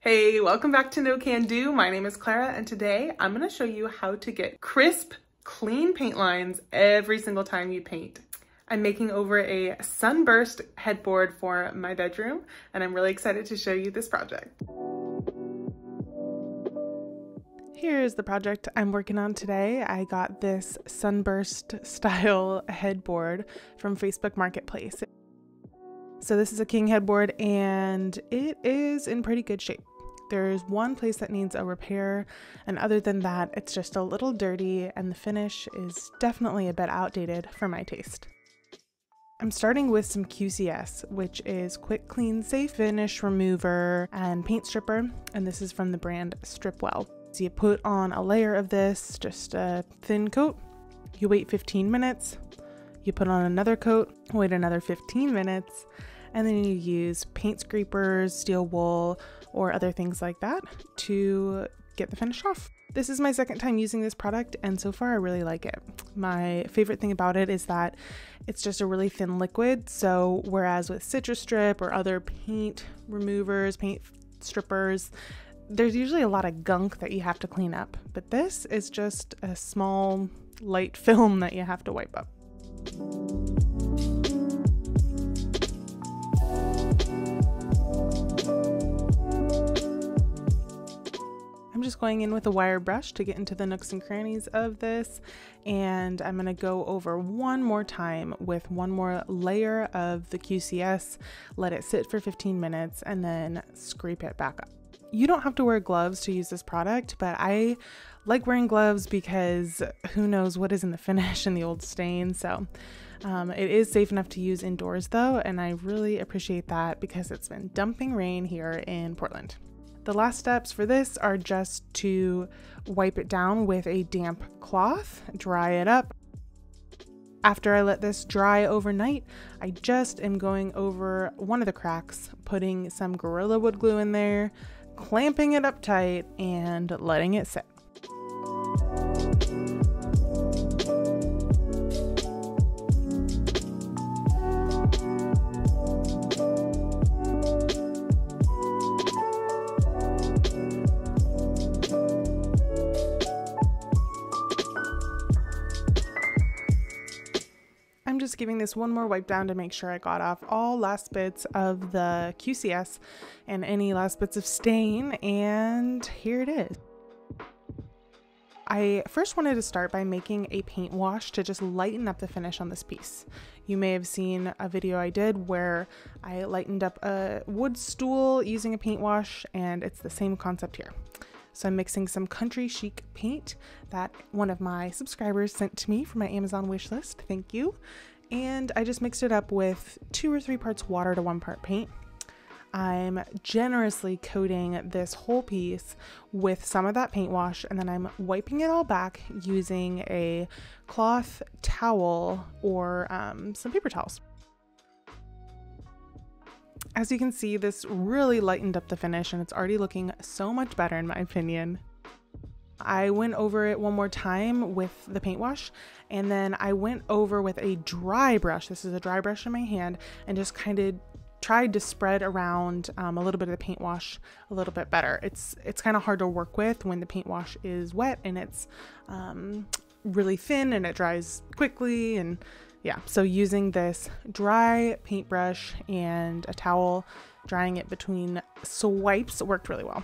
Hey, welcome back to No Can Do. My name is Clara, and today I'm going to show you how to get crisp, clean paint lines every single time you paint. I'm making over a Sunburst headboard for my bedroom, and I'm really excited to show you this project. Here's the project I'm working on today. I got this Sunburst style headboard from Facebook Marketplace. So this is a king headboard and it is in pretty good shape. There's one place that needs a repair, and other than that, it's just a little dirty and the finish is definitely a bit outdated for my taste. I'm starting with some QCS, which is Quick Clean Safe Finish Remover and Paint Stripper, and this is from the brand Stripwell. So you put on a layer of this, just a thin coat, you wait 15 minutes, you put on another coat, wait another 15 minutes, and then you use paint scrapers, steel wool, or other things like that to get the finish off. This is my second time using this product, and so far I really like it. My favorite thing about it is that it's just a really thin liquid, so whereas with Citrus Strip or other paint removers, paint strippers, there's usually a lot of gunk that you have to clean up, but this is just a small light film that you have to wipe up. I'm just going in with a wire brush to get into the nooks and crannies of this, and I'm going to go over one more time with one more layer of the QCS, let it sit for 15 minutes, and then scrape it back up. You don't have to wear gloves to use this product, but I like wearing gloves because who knows what is in the finish and the old stain. So it is safe enough to use indoors though, and I really appreciate that because it's been dumping rain here in Portland. The last steps for this are just to wipe it down with a damp cloth, dry it up. After I let this dry overnight, I just am going over one of the cracks, putting some Gorilla Wood glue in there, clamping it up tight, and letting it sit. I'm just giving this one more wipe down to make sure I got off all last bits of the QCS and any last bits of stain, and here it is. I first wanted to start by making a paint wash to just lighten up the finish on this piece. You may have seen a video I did where I lightened up a wood stool using a paint wash, and it's the same concept here. So I'm mixing some Country Chic paint that one of my subscribers sent to me from my Amazon wish list. Thank you. And I just mixed it up with 2 or 3 parts water to 1 part paint. I'm generously coating this whole piece with some of that paint wash, and then I'm wiping it all back using a cloth towel or some paper towels. As you can see, this really lightened up the finish and it's already looking so much better in my opinion. I went over it one more time with the paint wash, and then I went over with a dry brush. This is a dry brush in my hand, and just kind of tried to spread around a little bit of the paint wash a little bit better. It's kind of hard to work with when the paint wash is wet and it's really thin and it dries quickly, and yeah, so using this dry paintbrush and a towel, drying it between swipes worked really well.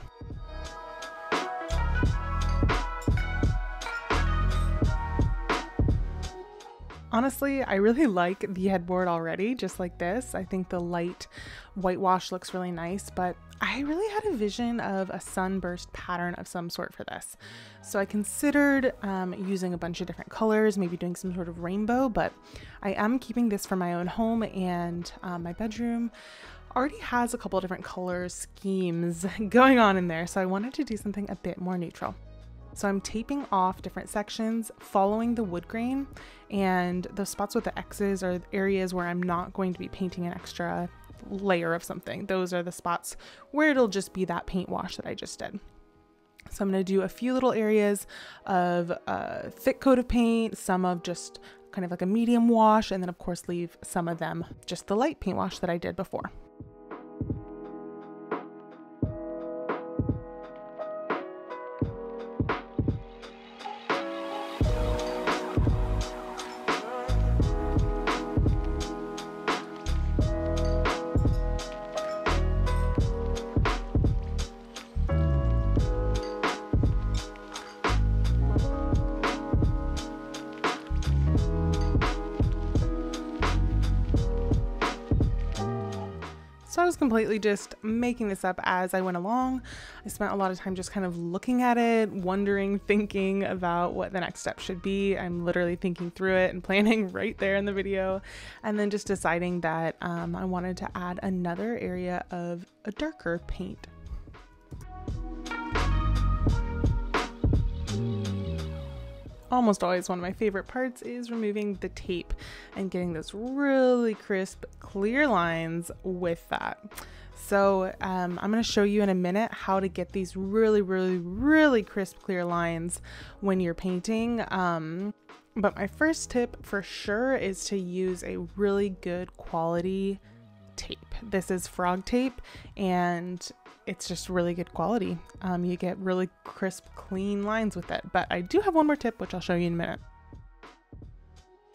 Honestly, I really like the headboard already, just like this. I think the light whitewash looks really nice, but I really had a vision of a sunburst pattern of some sort for this. So I considered using a bunch of different colors, maybe doing some sort of rainbow, but I am keeping this for my own home, and my bedroom already has a couple different color schemes going on in there. So I wanted to do something a bit more neutral. So I'm taping off different sections following the wood grain, and the spots with the X's are areas where I'm not going to be painting an extra layer of something. Those are the spots where it'll just be that paint wash that I just did. So I'm going to do a few little areas of a thick coat of paint, some of just kind of like a medium wash, and then of course leave some of them just the light paint wash that I did before. completely just making this up as I went along. I spent a lot of time just kind of looking at it, wondering, thinking about what the next step should be. I'm literally thinking through it and planning right there in the video, and then just deciding that I wanted to add another area of a darker paint. Almost always one of my favorite parts is removing the tape and getting those really crisp, clear lines with that. So I'm going to show you in a minute how to get these really crisp, clear lines when you're painting. But my first tip for sure is to use a really good quality tape. This is frog tape, and it's just really good quality. You get really crisp, clean lines with it. But I do have one more tip, which I'll show you in a minute.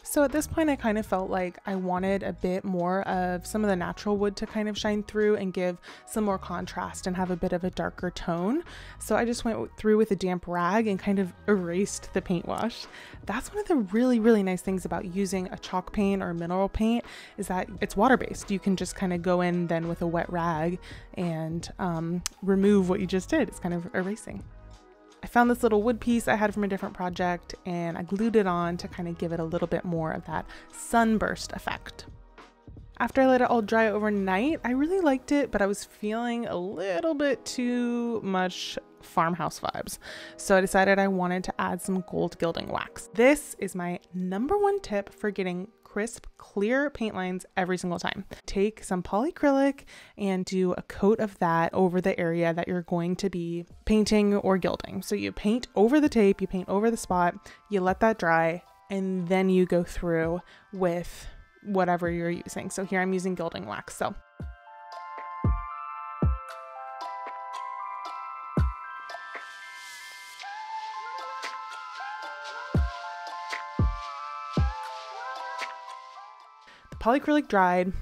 So at this point, I kind of felt like I wanted a bit more of some of the natural wood to kind of shine through and give some more contrast and have a bit of a darker tone. So I just went through with a damp rag and kind of erased the paint wash. That's one of the really nice things about using a chalk paint or mineral paint, is that it's water-based. You can just kind of go in then with a wet rag and remove what you just did. It's kind of erasing. I found this little wood piece I had from a different project, and I glued it on to kind of give it a little bit more of that sunburst effect. After I let it all dry overnight, I really liked it, but I was feeling a little bit too much farmhouse vibes. So I decided I wanted to add some gold gilding wax. This is my #1 tip for getting crisp, clear paint lines every single time. Take some polycrilic and do a coat of that over the area that you're going to be painting or gilding. So you paint over the tape, you paint over the spot, you let that dry, and then you go through with whatever you're using. So here I'm using gilding wax. So polycrilic dried,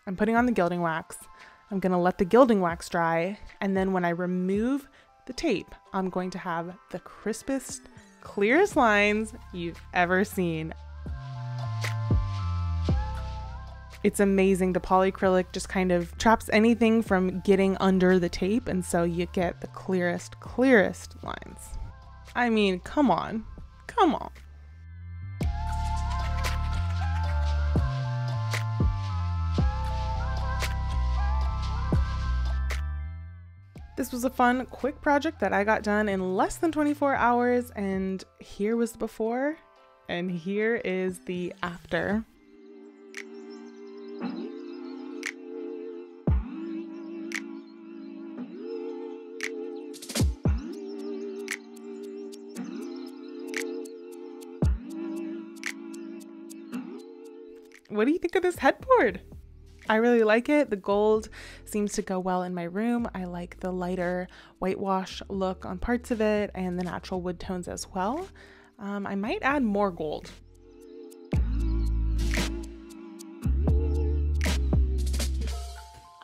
I'm putting on the gilding wax. I'm going to let the gilding wax dry, and then when I remove the tape, I'm going to have the crispest, clearest lines you've ever seen. It's amazing. The polycrilic just kind of traps anything from getting under the tape, and so you get the clearest lines. I mean, come on. This was a fun, quick project that I got done in less than 24 hours, and here was the before, and here is the after. What do you think of this headboard? I really like it. The gold seems to go well in my room. I like the lighter whitewash look on parts of it and the natural wood tones as well. I might add more gold.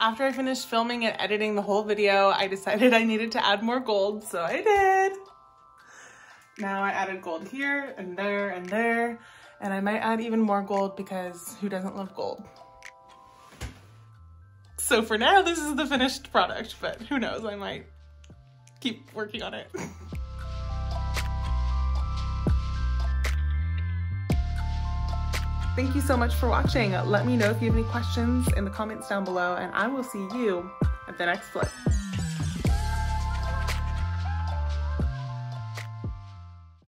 After I finished filming and editing the whole video, I decided I needed to add more gold, so I did. Now I added gold here and there and there, and I might add even more gold because who doesn't love gold? So for now, this is the finished product, but who knows, I might keep working on it. Thank you so much for watching. Let me know if you have any questions in the comments down below, and I will see you at the next flip.